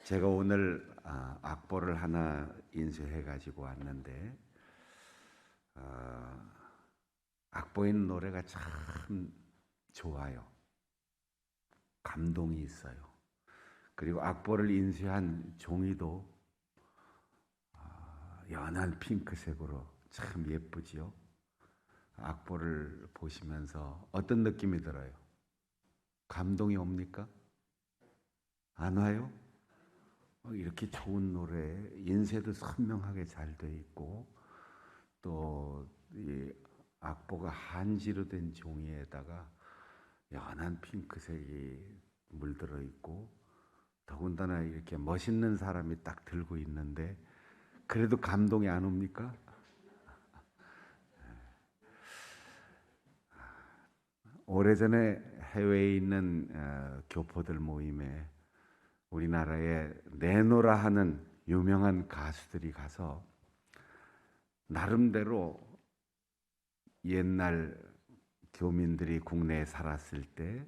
제가 오늘 악보를 하나 인쇄해 가지고 왔는데 악보에 있는 노래가 참 좋아요. 감동이 있어요. 그리고 악보를 인쇄한 종이도 연한 핑크색으로 참 예쁘지요. 악보를 보시면서 어떤 느낌이 들어요? 감동이 옵니까? 안 와요? 이렇게 좋은 노래, 인쇄도 선명하게 잘 돼 있고 또 이 악보가 한지로 된 종이에다가 연한 핑크색이 물들어 있고 더군다나 이렇게 멋있는 사람이 딱 들고 있는데 그래도 감동이 안 옵니까? 오래전에 해외에 있는 교포들 모임에 우리나라에 내노라 하는 유명한 가수들이 가서 나름대로 옛날 교민들이 국내에 살았을 때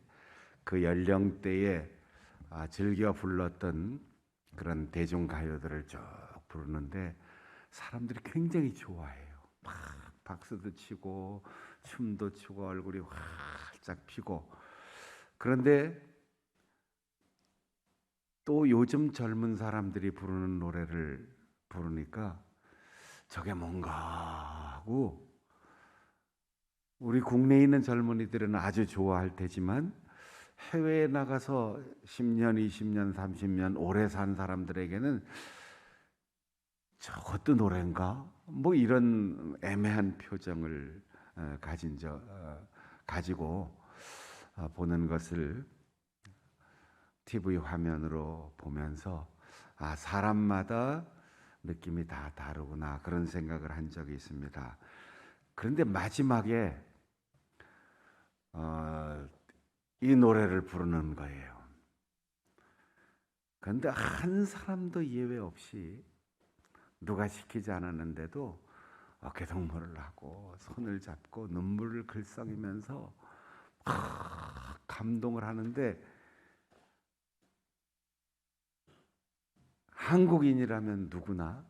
그 연령대에 즐겨 불렀던 그런 대중가요들을 쭉 부르는데 사람들이 굉장히 좋아해요. 막 박수도 치고 춤도 추고 얼굴이 활짝 피고. 그런데 또 요즘 젊은 사람들이 부르는 노래를 부르니까 저게 뭔가 하고 우리 국내에 있는 젊은이들은 아주 좋아할 테지만 해외에 나가서 10년, 20년, 30년 오래 산 사람들에게는 저것도 노래인가? 뭐 이런 애매한 표정을 가지고 보는 것을 TV 화면으로 보면서 사람마다 느낌이 다 다르구나 그런 생각을 한 적이 있습니다. 그런데 마지막에 이 노래를 부르는 거예요. 그런데 한 사람도 예외 없이 누가 시키지 않았는데도 어깨동무를 하고 손을 잡고 눈물을 글썽이면서 감동을 하는데 한국인이라면 누구나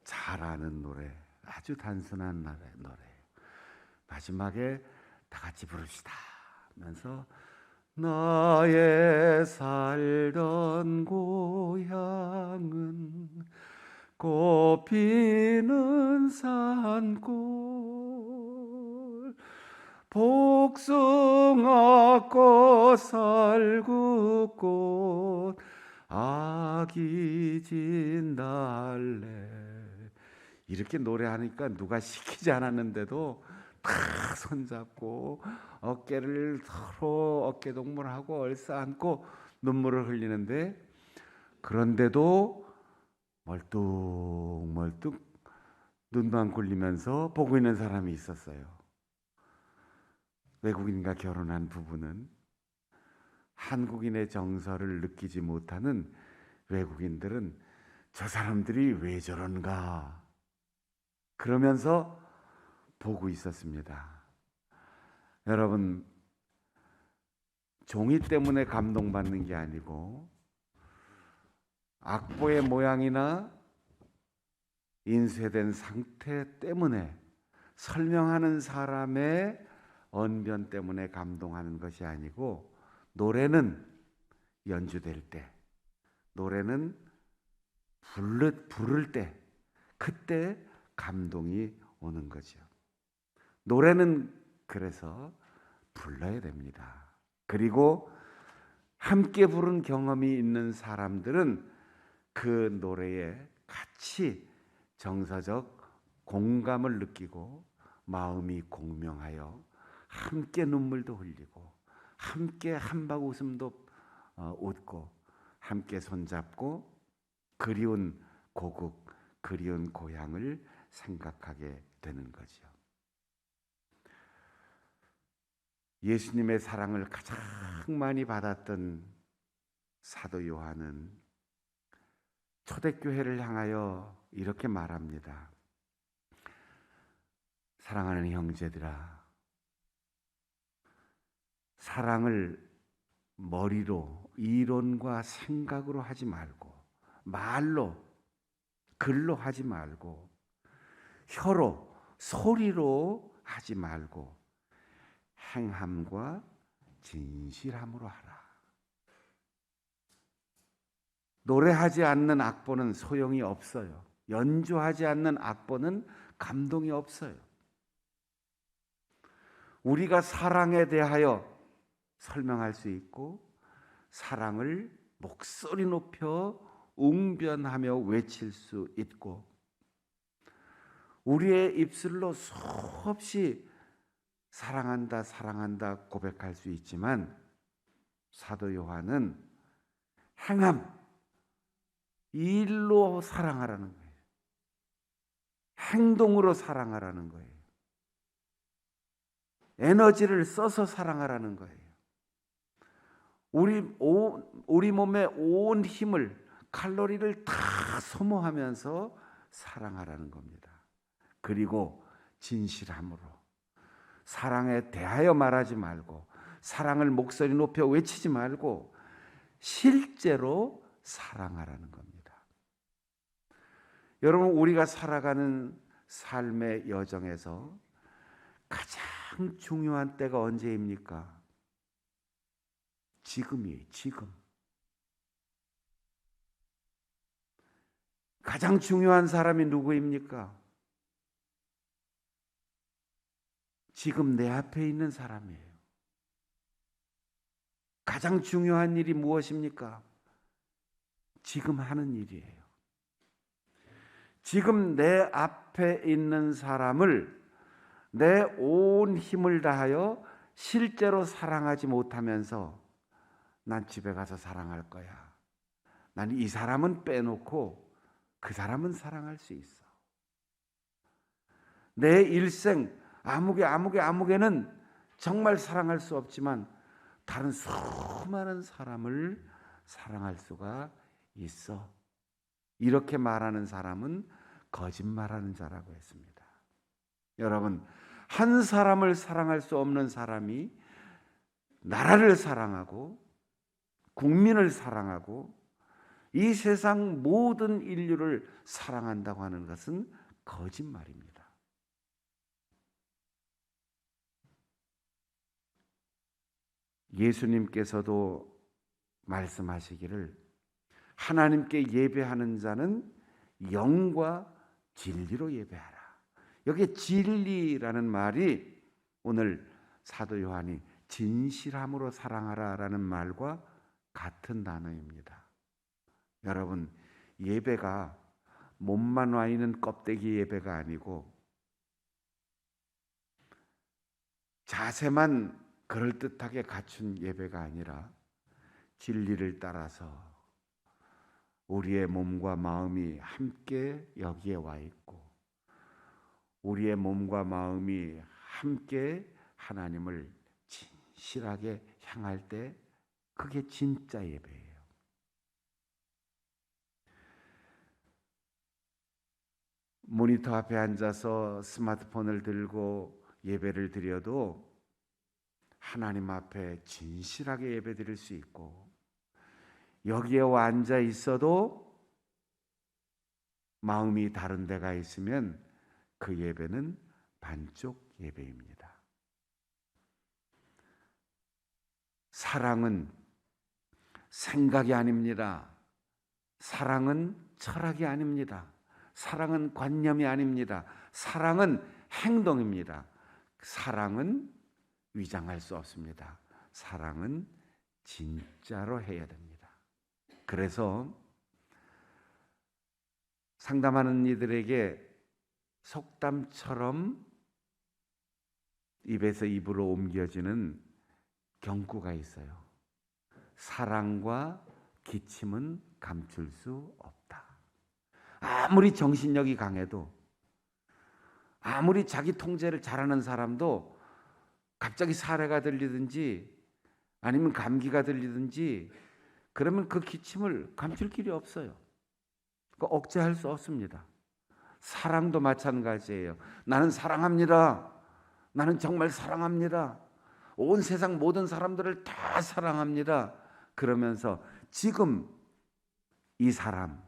잘 아는 노래, 아주 단순한 노래예요. 마지막에 다 같이 부릅시다 하면서 나의 살던 고향은 꽃피는 산골 복숭아꽃 살구꽃 아기 진달래 이렇게 노래하니까 누가 시키지 않았는데도 다 손잡고 어깨를 서로 어깨동무하고 얼싸안고 눈물을 흘리는데 그런데도 멀뚱멀뚱 눈도 안 굴리면서 보고 있는 사람이 있었어요. 외국인과 결혼한 부부는 한국인의 정서를 느끼지 못하는 외국인들은 저 사람들이 왜 저런가 그러면서 보고 있었습니다. 여러분, 종이 때문에 감동받는 게 아니고 악보의 모양이나 인쇄된 상태 때문에 설명하는 사람의 언변 때문에 감동하는 것이 아니고 노래는 연주될 때, 노래는 부를 때 그때 감동이 오는 거죠. 노래는 그래서 불러야 됩니다. 그리고 함께 부른 경험이 있는 사람들은 그 노래에 같이 정서적 공감을 느끼고 마음이 공명하여 함께 눈물도 흘리고 함께 한박 웃음도 웃고 함께 손잡고 그리운 고국, 그리운 고향을 생각하게 되는 거죠. 예수님의 사랑을 가장 많이 받았던 사도 요한은 초대교회를 향하여 이렇게 말합니다. 사랑하는 형제들아, 사랑을 머리로, 이론과 생각으로 하지 말고, 말로, 글로 하지 말고, 혀로, 소리로 하지 말고, 행함과 진실함으로 하라. 노래하지 않는 악보는 소용이 없어요. 연주하지 않는 악보는 감동이 없어요. 우리가 사랑에 대하여 설명할 수 있고, 사랑을 목소리 높여 웅변하며 외칠 수 있고, 우리의 입술로 수없이 사랑한다, 사랑한다 고백할 수 있지만, 사도 요한은 행함, 일로 사랑하라는 거예요. 행동으로 사랑하라는 거예요. 에너지를 써서 사랑하라는 거예요. 우리 몸의 온 힘을, 칼로리를 다 소모하면서 사랑하라는 겁니다. 그리고 진실함으로, 사랑에 대하여 말하지 말고, 사랑을 목소리 높여 외치지 말고 실제로 사랑하라는 겁니다. 여러분, 우리가 살아가는 삶의 여정에서 가장 중요한 때가 언제입니까? 지금이에요. 지금. 가장 중요한 사람이 누구입니까? 지금 내 앞에 있는 사람이에요. 가장 중요한 일이 무엇입니까? 지금 하는 일이에요. 지금 내 앞에 있는 사람을 내 온 힘을 다하여 실제로 사랑하지 못하면서 난 집에 가서 사랑할 거야, 난 이 사람은 빼놓고 그 사람은 사랑할 수 있어, 내 일생 아무개는 정말 사랑할 수 없지만 다른 수많은 사람을 사랑할 수가 있어, 이렇게 말하는 사람은 거짓말하는 자라고 했습니다. 여러분, 한 사람을 사랑할 수 없는 사람이 나라를 사랑하고 국민을 사랑하고 이 세상 모든 인류를 사랑한다고 하는 것은 거짓말입니다. 예수님께서도 말씀하시기를 하나님께 예배하는 자는 영과 진리로 예배하라. 여기에 진리라는 말이 오늘 사도 요한이 진실함으로 사랑하라라는 말과 같은 단어입니다. 여러분, 예배가 몸만 와 있는 껍데기 예배가 아니고 자세만 그럴듯하게 갖춘 예배가 아니라 진리를 따라서 우리의 몸과 마음이 함께 여기에 와 있고 우리의 몸과 마음이 함께 하나님을 진실하게 향할 때 그게 진짜 예배예요. 모니터 앞에 앉아서 스마트폰을 들고 예배를 드려도 하나님 앞에 진실하게 예배 드릴 수 있고, 여기에 와 앉아 있어도 마음이 다른 데가 있으면 그 예배는 반쪽 예배입니다. 사랑은 생각이 아닙니다. 사랑은 철학이 아닙니다. 사랑은 관념이 아닙니다. 사랑은 행동입니다. 사랑은 위장할 수 없습니다. 사랑은 진짜로 해야 됩니다. 그래서 상담하는 이들에게 속담처럼 입에서 입으로 옮겨지는 경구가 있어요. 사랑과 기침은 감출 수 없다. 아무리 정신력이 강해도, 아무리 자기 통제를 잘하는 사람도 갑자기 사례가 들리든지 아니면 감기가 들리든지 그러면 그 기침을 감출 길이 없어요. 억제할 수 없습니다. 사랑도 마찬가지예요. 나는 사랑합니다. 나는 정말 사랑합니다. 온 세상 모든 사람들을 다 사랑합니다. 그러면서 지금 이 사람,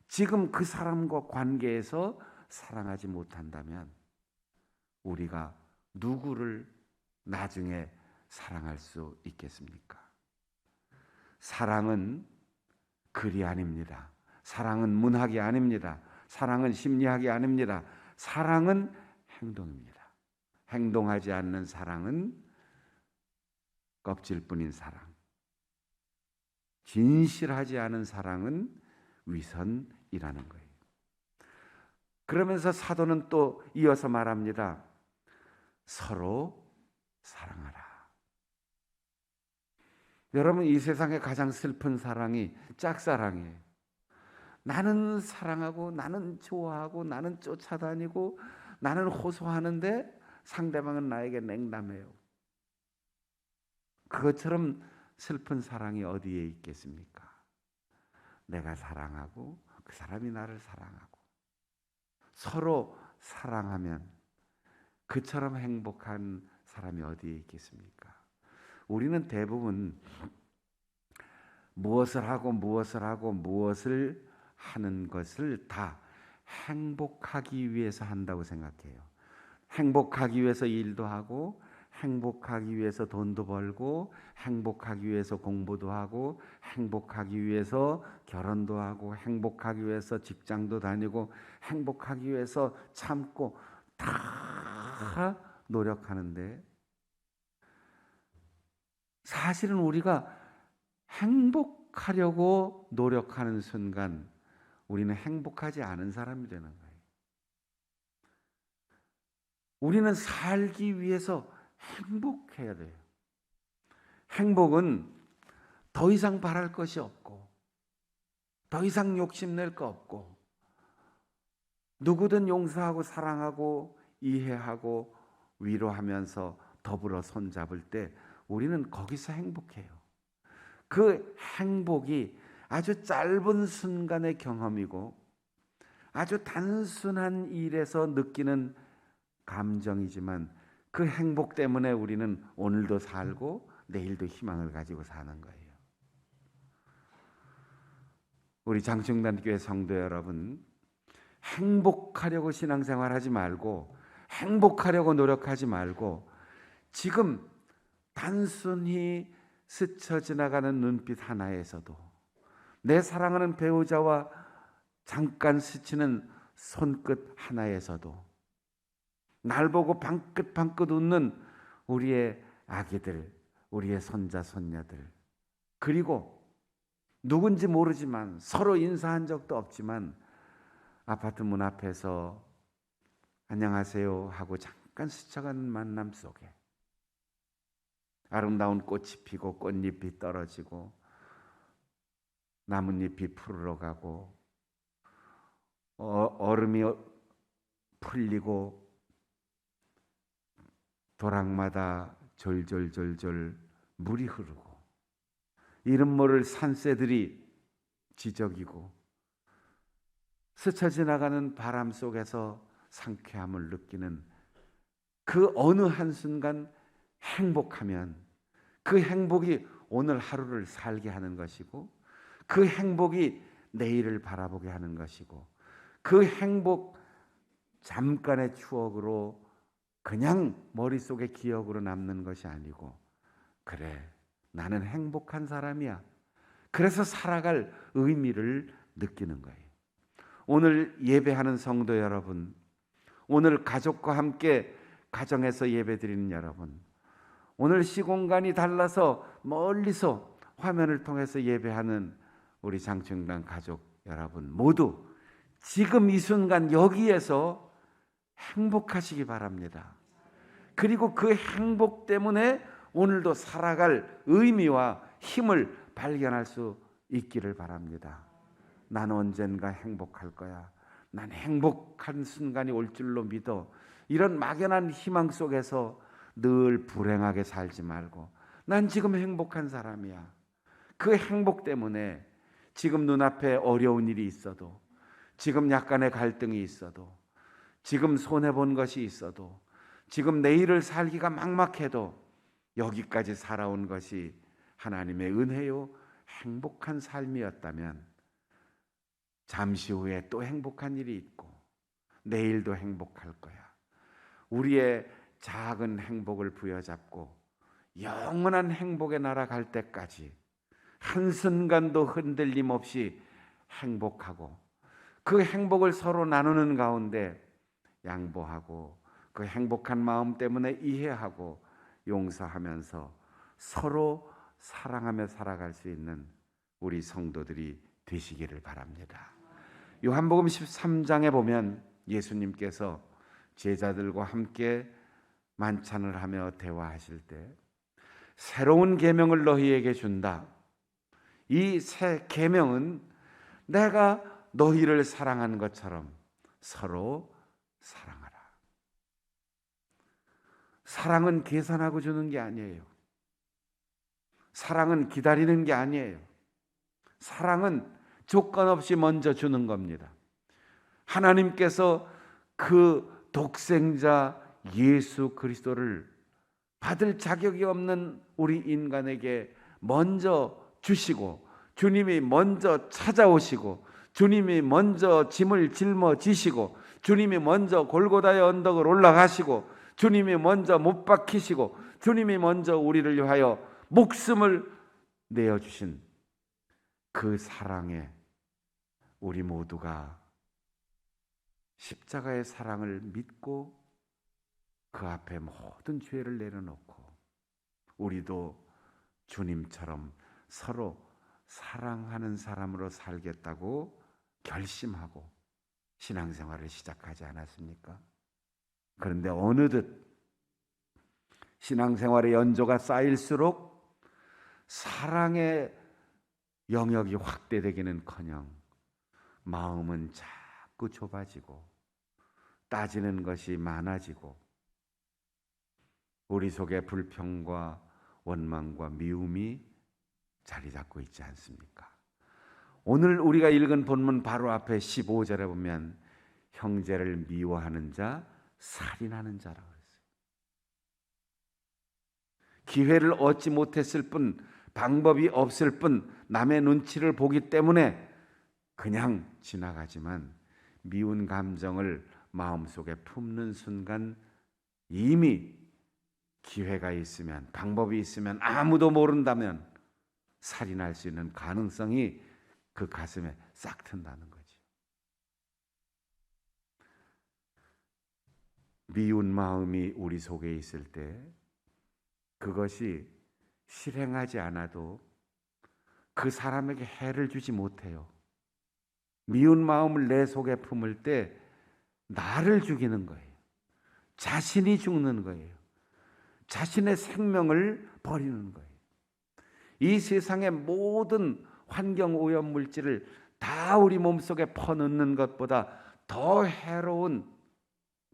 지금 그 사람과 관계에서 사랑하지 못한다면 우리가 누구를 나중에 사랑할 수 있겠습니까? 사랑은 글이 아닙니다. 사랑은 문학이 아닙니다. 사랑은 심리학이 아닙니다. 사랑은 행동입니다. 행동하지 않는 사랑은 껍질뿐인 사랑. 진실하지 않은 사랑은 위선이라는 거예요. 그러면서 사도는 또 이어서 말합니다. 서로 사랑하라. 여러분, 이 세상에 가장 슬픈 사랑이 짝사랑이에요. 나는 사랑하고 나는 좋아하고 나는 쫓아다니고 나는 호소하는데 상대방은 나에게 냉담해요. 그것처럼 슬픈 사랑이 어디에 있겠습니까? 내가 사랑하고 그 사람이 나를 사랑하고 서로 사랑하면 그처럼 행복한 사람이 어디에 있겠습니까? 우리는 대부분 무엇을 하고 무엇을 하는 것을 다 행복하기 위해서 한다고 생각해요. 행복하기 위해서 일도 하고, 행복하기 위해서 돈도 벌고, 행복하기 위해서 공부도 하고, 행복하기 위해서 결혼도 하고, 행복하기 위해서 직장도 다니고, 행복하기 위해서 참고 다 노력하는데 사실은 우리가 행복하려고 노력하는 순간 우리는 행복하지 않은 사람이 되는 거예요. 우리는 살기 위해서 행복해야 돼요. 행복은 더 이상 바랄 것이 없고 더 이상 욕심낼 거 없고 누구든 용서하고 사랑하고 이해하고 위로하면서 더불어 손잡을 때 우리는 거기서 행복해요. 그 행복이 아주 짧은 순간의 경험이고 아주 단순한 일에서 느끼는 감정이지만 그 행복 때문에 우리는 오늘도 살고 내일도 희망을 가지고 사는 거예요. 우리 장충단교회 성도 여러분, 행복하려고 신앙생활하지 말고 행복하려고 노력하지 말고 지금 단순히 스쳐 지나가는 눈빛 하나에서도 내 사랑하는 배우자와 잠깐 스치는 손끝 하나에서도 날 보고 방긋방긋 웃는 우리의 아기들, 우리의 손자 손녀들, 그리고 누군지 모르지만 서로 인사한 적도 없지만 아파트 문 앞에서 안녕하세요 하고 잠깐 스쳐가는 만남 속에 아름다운 꽃이 피고 꽃잎이 떨어지고 나뭇잎이 푸르러 가고 얼음이 풀리고 도랑마다 졸졸졸졸 물이 흐르고 이름 모를 산새들이 지저귀고 스쳐 지나가는 바람 속에서 상쾌함을 느끼는 그 어느 한순간 행복하면 그 행복이 오늘 하루를 살게 하는 것이고 그 행복이 내일을 바라보게 하는 것이고 그 행복 잠깐의 추억으로 그냥 머릿속에 기억으로 남는 것이 아니고 그래 나는 행복한 사람이야. 그래서 살아갈 의미를 느끼는 거예요. 오늘 예배하는 성도 여러분, 오늘 가족과 함께 가정에서 예배드리는 여러분, 오늘 시공간이 달라서 멀리서 화면을 통해서 예배하는 우리 장충단 가족 여러분 모두 지금 이 순간 여기에서 행복하시기 바랍니다. 그리고 그 행복 때문에 오늘도 살아갈 의미와 힘을 발견할 수 있기를 바랍니다. 난 언젠가 행복할 거야. 난 행복한 순간이 올 줄로 믿어. 이런 막연한 희망 속에서 늘 불행하게 살지 말고 난 지금 행복한 사람이야. 그 행복 때문에 지금 눈앞에 어려운 일이 있어도 지금 약간의 갈등이 있어도 지금 손해본 것이 있어도 지금 내일을 살기가 막막해도 여기까지 살아온 것이 하나님의 은혜요 행복한 삶이었다면 잠시 후에 또 행복한 일이 있고 내일도 행복할 거야. 우리의 작은 행복을 부여잡고 영원한 행복의 나라 갈 때까지 한순간도 흔들림 없이 행복하고 그 행복을 서로 나누는 가운데 양보하고 그 행복한 마음 때문에 이해하고 용서하면서 서로 사랑하며 살아갈 수 있는 우리 성도들이 되시기를 바랍니다. 요한복음 13장에 보면 예수님께서 제자들과 함께 만찬을 하며 대화하실 때 새로운 계명을 너희에게 준다. 이 새 계명은 내가 너희를 사랑한 것처럼 서로 사랑하라. 사랑은 계산하고 주는 게 아니에요. 사랑은 기다리는 게 아니에요. 사랑은 조건 없이 먼저 주는 겁니다. 하나님께서 그 독생자 예수 그리스도를 받을 자격이 없는 우리 인간에게 먼저 주시고 주님이 먼저 찾아오시고 주님이 먼저 짐을 짊어지시고 주님이 먼저 골고다의 언덕을 올라가시고 주님이 먼저 못 박히시고 주님이 먼저 우리를 위하여 목숨을 내어주신 그 사랑에 우리 모두가 십자가의 사랑을 믿고 그 앞에 모든 죄를 내려놓고 우리도 주님처럼 서로 사랑하는 사람으로 살겠다고 결심하고 신앙생활을 시작하지 않았습니까? 그런데 어느덧 신앙생활의 연조가 쌓일수록 사랑의 영역이 확대되기는커녕 마음은 자꾸 좁아지고 따지는 것이 많아지고 우리 속에 불평과 원망과 미움이 자리 잡고 있지 않습니까? 오늘 우리가 읽은 본문 바로 앞에 15절에 보면 형제를 미워하는 자, 살인하는 자라고 했어요. 기회를 얻지 못했을 뿐, 방법이 없을 뿐, 남의 눈치를 보기 때문에 그냥 지나가지만 미운 감정을 마음속에 품는 순간 이미 기회가 있으면, 방법이 있으면, 아무도 모른다면 살인할 수 있는 가능성이 그 가슴에 싹 튼다는 거지. 미운 마음이 우리 속에 있을 때 그것이 실행하지 않아도 그 사람에게 해를 주지 못해요. 미운 마음을 내 속에 품을 때 나를 죽이는 거예요. 자신이 죽는 거예요. 자신의 생명을 버리는 거예요. 이 세상의 모든 환경 오염 물질을 다 우리 몸속에 퍼넣는 것보다 더 해로운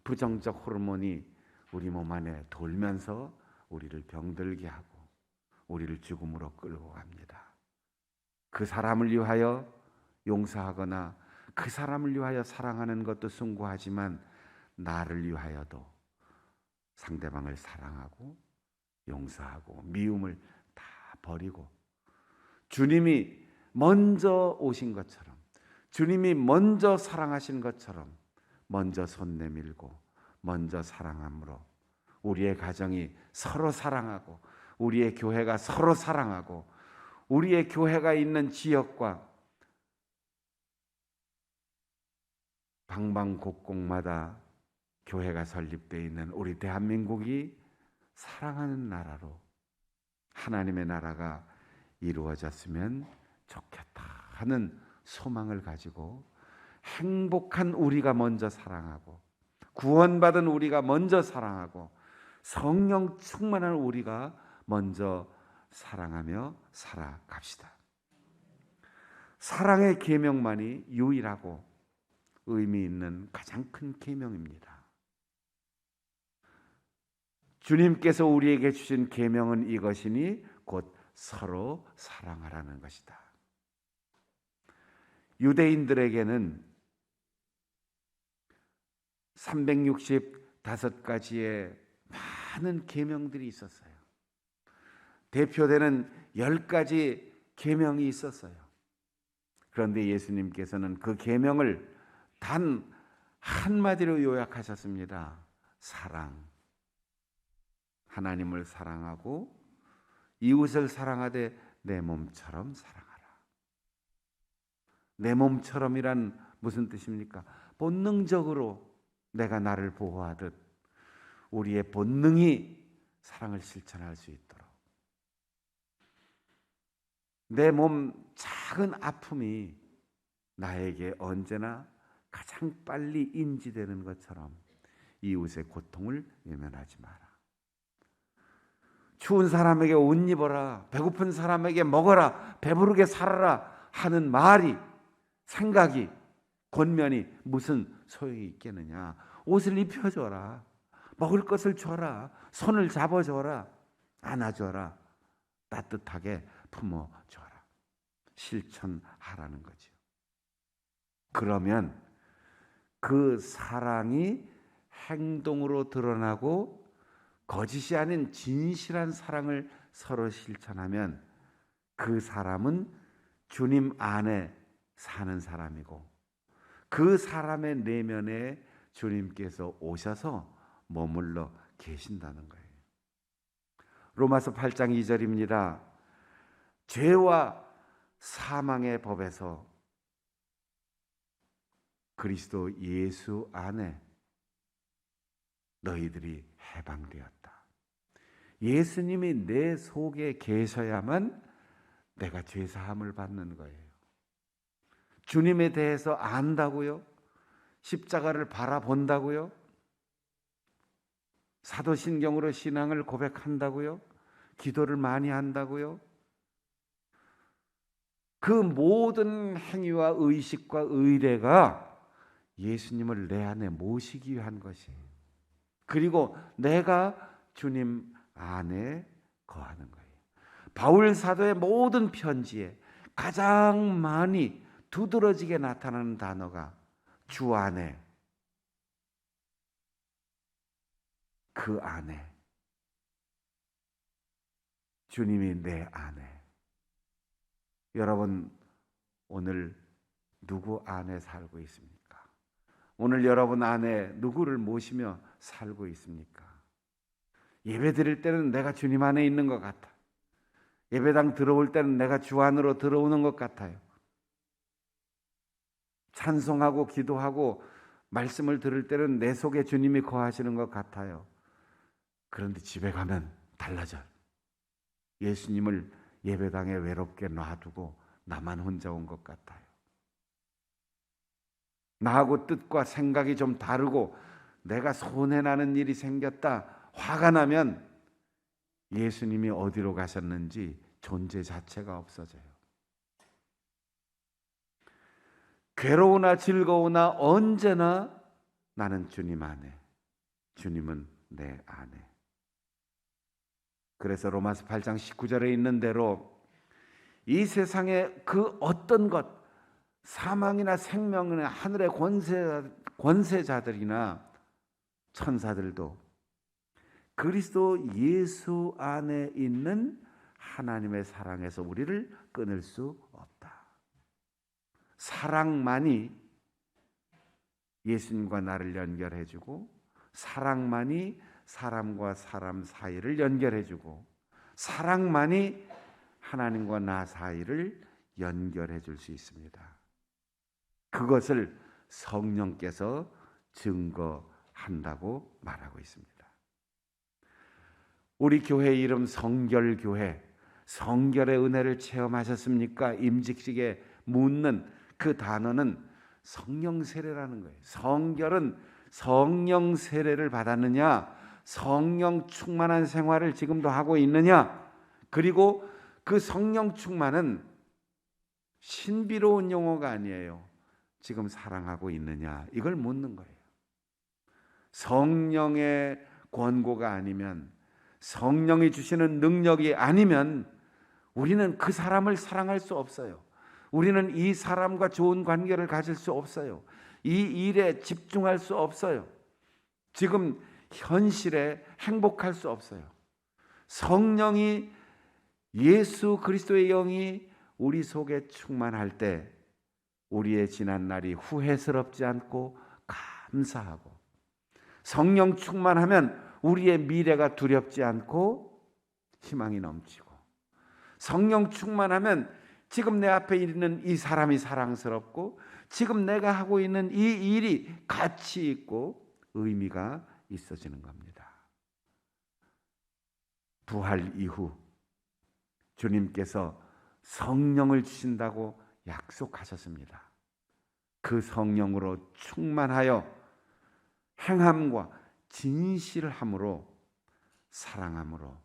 부정적 호르몬이 우리 몸 안에 돌면서 우리를 병들게 하고 우리를 죽음으로 끌고 갑니다. 그 사람을 위하여 용서하거나 그 사람을 위하여 사랑하는 것도 숭고하지만 나를 위하여도 상대방을 사랑하고 용서하고 미움을 다 버리고 주님이 먼저 오신 것처럼 주님이 먼저 사랑하신 것처럼 먼저 손 내밀고 먼저 사랑함으로 우리의 가정이 서로 사랑하고 우리의 교회가 서로 사랑하고 우리의 교회가 있는 지역과 방방곡곡마다 교회가 설립되어 있는 우리 대한민국이 사랑하는 나라로 하나님의 나라가 이루어졌으면 좋겠다 하는 소망을 가지고 행복한 우리가 먼저 사랑하고 구원받은 우리가 먼저 사랑하고 성령 충만한 우리가 먼저 사랑하며 살아갑시다. 사랑의 계명만이 유일하고 의미 있는 가장 큰 계명입니다. 주님께서 우리에게 주신 계명은 이것이니 곧 서로 사랑하라는 것이다. 유대인들에게는 365가지의 많은 계명들이 있었어요. 대표되는 10가지 계명이 있었어요. 그런데 예수님께서는 그 계명을 단 한마디로 요약하셨습니다. 사랑. 하나님을 사랑하고 이웃을 사랑하되 내 몸처럼 사랑하라. 내 몸처럼이란 무슨 뜻입니까? 본능적으로 내가 나를 보호하듯 우리의 본능이 사랑을 실천할 수 있도록, 내 몸 작은 아픔이 나에게 언제나 가장 빨리 인지되는 것처럼 이웃의 고통을 외면하지 마라. 추운 사람에게 옷 입어라, 배고픈 사람에게 먹어라, 배부르게 살아라 하는 말이, 생각이, 권면이 무슨 소용이 있겠느냐. 옷을 입혀줘라, 먹을 것을 줘라, 손을 잡아줘라, 안아줘라, 따뜻하게 품어줘라. 실천하라는 거죠. 그러면 그 사랑이 행동으로 드러나고 거짓이 아닌 진실한 사랑을 서로 실천하면 그 사람은 주님 안에 사는 사람이고 그 사람의 내면에 주님께서 오셔서 머물러 계신다는 거예요. 로마서 8장 2절입니다. 죄와 사망의 법에서 그리스도 예수 안에 너희들이 해방되었다. 예수님이 내 속에 계셔야만 내가 죄사함을 받는 거예요. 주님에 대해서 안다고요? 십자가를 바라본다고요? 사도신경으로 신앙을 고백한다고요? 기도를 많이 한다고요? 그 모든 행위와 의식과 의례가 예수님을 내 안에 모시기 위한 것이에요. 그리고 내가 주님 안에 거하는 거예요. 바울 사도의 모든 편지에 가장 많이 두드러지게 나타나는 단어가 주 안에, 그 안에, 주님이 내 안에. 여러분 오늘 누구 안에 살고 있습니까? 오늘 여러분 안에 누구를 모시며 살고 있습니까? 예배 드릴 때는 내가 주님 안에 있는 것 같아. 예배당 들어올 때는 내가 주 안으로 들어오는 것 같아요. 찬송하고 기도하고 말씀을 들을 때는 내 속에 주님이 거하시는 것 같아요. 그런데 집에 가면 달라져요. 예수님을 예배당에 외롭게 놔두고 나만 혼자 온 것 같아요. 나하고 뜻과 생각이 좀 다르고 내가 손해나는 일이 생겼다, 화가 나면 예수님이 어디로 가셨는지 존재 자체가 없어져요. 괴로우나 즐거우나 언제나 나는 주님 안에, 주님은 내 안에. 그래서 로마서 8장 19절에 있는 대로 이 세상의 그 어떤 것, 사망이나 생명이나 하늘의 권세자들이나 천사들도 그리스도 예수 안에 있는 하나님의 사랑에서 우리를 끊을 수 없다. 사랑만이 예수님과 나를 연결해주고, 사랑만이 사람과 사람 사이를 연결해주고, 사랑만이 하나님과 나 사이를 연결해 줄 수 있습니다. 그것을 성령께서 증거한다고 말하고 있습니다. 우리 교회 이름 성결교회, 성결의 은혜를 체험하셨습니까? 임직식에 묻는 그 단어는 성령 세례라는 거예요. 성결은 성령 세례를 받았느냐, 성령 충만한 생활을 지금도 하고 있느냐, 그리고 그 성령 충만은 신비로운 용어가 아니에요. 지금 사랑하고 있느냐, 이걸 묻는 거예요. 성령의 권고가 아니면, 성령이 주시는 능력이 아니면 우리는 그 사람을 사랑할 수 없어요. 우리는 이 사람과 좋은 관계를 가질 수 없어요. 이 일에 집중할 수 없어요. 지금 현실에 행복할 수 없어요. 성령이 예수 그리스도의 영이 우리 속에 충만할 때 우리의 지난 날이 후회스럽지 않고 감사하고, 성령 충만하면 우리의 미래가 두렵지 않고 희망이 넘치고, 성령 충만하면 지금 내 앞에 있는 이 사람이 사랑스럽고, 지금 내가 하고 있는 이 일이 가치 있고 의미가 있어지는 겁니다. 부활 이후 주님께서 성령을 주신다고 약속하셨습니다. 그 성령으로 충만하여 행함과 진실함으로, 사랑함으로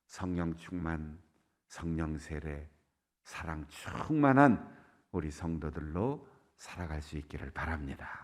성령 충만, 성령 세례, 사랑 충만한 우리 성도들로 살아갈 수 있기를 바랍니다.